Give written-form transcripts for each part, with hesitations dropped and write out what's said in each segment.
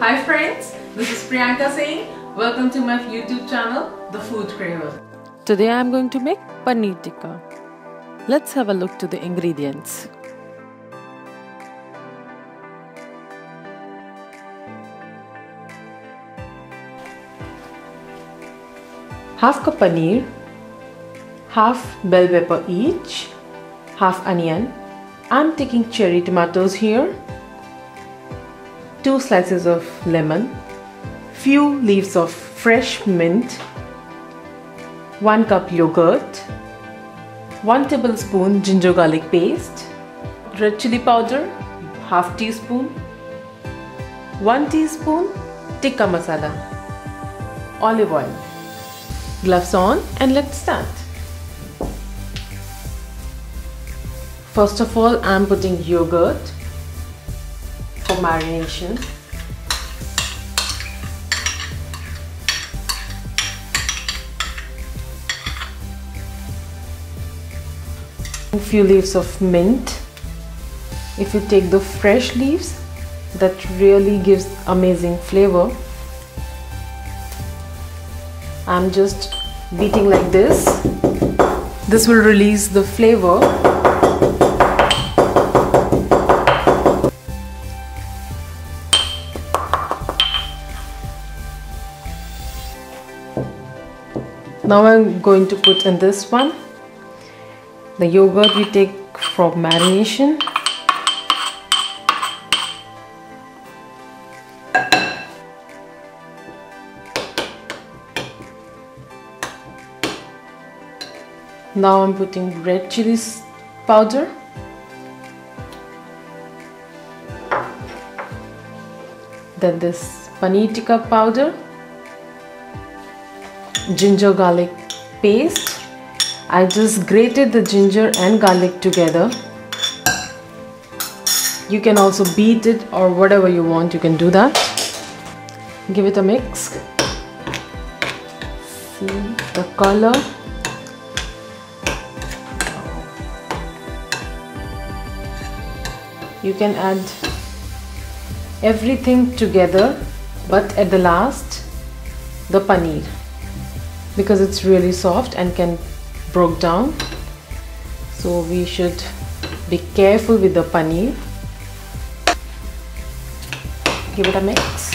Hi friends, this is Priyanka saying welcome to my YouTube channel, The Food Craver. Today I am going to make Paneer Tikka. Let's have a look to the ingredients. Half cup paneer, half bell pepper each, half onion. I'm taking cherry tomatoes here, 2 slices of lemon, few leaves of fresh mint, 1 cup yogurt, 1 tablespoon ginger garlic paste, red chili powder, half teaspoon, 1 teaspoon tikka masala, olive oil. Gloves on and let's start. First of all, I am putting yogurt for marination. A few leaves of mint. If you take the fresh leaves, that really gives amazing flavor. I'm just beating like this. This will release the flavor. Now I'm going to put in this one the yogurt we take for marination. Now I'm putting red chili powder, then this paneer tikka powder, ginger garlic paste. I just grated the ginger and garlic together. You can also beat it or whatever you want, you can do that. Give it a mix. See the color. You can add everything together, but at the last the paneer, because it's really soft and can break down. So we should be careful with the paneer. Give it a mix.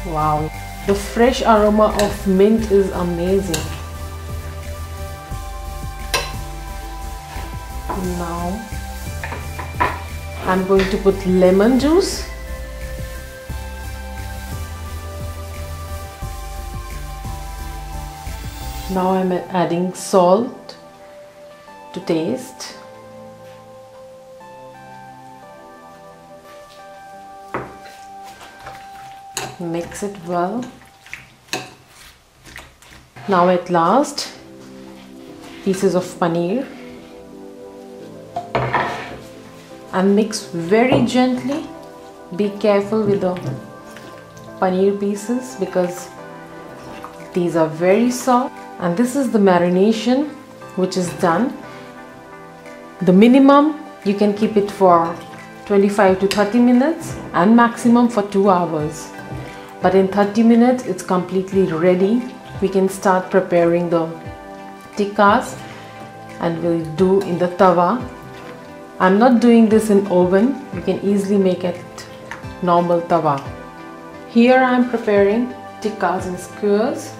Wow, the fresh aroma of mint is amazing. Now I'm going to put lemon juice. Now I'm adding salt to taste. Mix it well. Now at last, pieces of paneer. And mix very gently. Be careful with the paneer pieces because these are very soft. And this is the marination which is done. The minimum you can keep it for 25 to 30 minutes and maximum for 2 hours. But in 30 minutes it's completely ready. We can start preparing the tikkas and we'll do in the tawa. I'm not doing this in oven. You can easily make it normal tawa. Here I'm preparing tikkas in squares.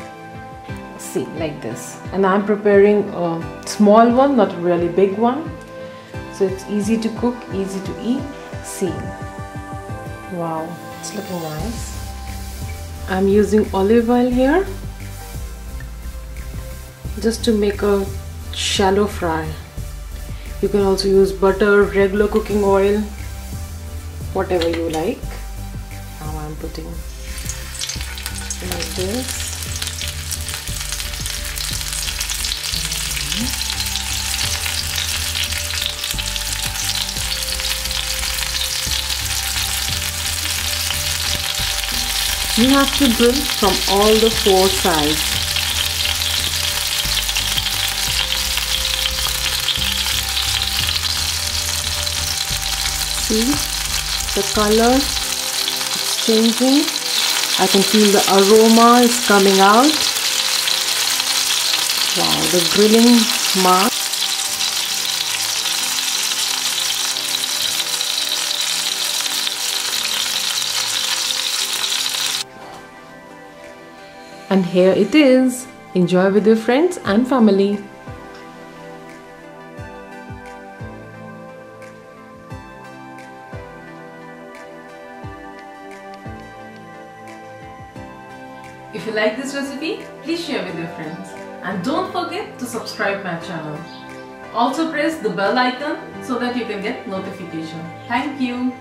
See, like this. And I'm preparing a small one, not a really big one. So it's easy to cook, easy to eat. See. Wow, it's looking nice. I'm using olive oil here just to make a shallow fry. You can also use butter, regular cooking oil, whatever you like. Now I'm putting like this. You have to grill from all the 4 sides. See the color, it's changing. I can feel the aroma is coming out. Wow, the grilling mark. And here it is. Enjoy with your friends and family. If you like this recipe, please share with your friends. And don't forget to subscribe my channel. Also press the bell icon so that you can get notification. Thank you.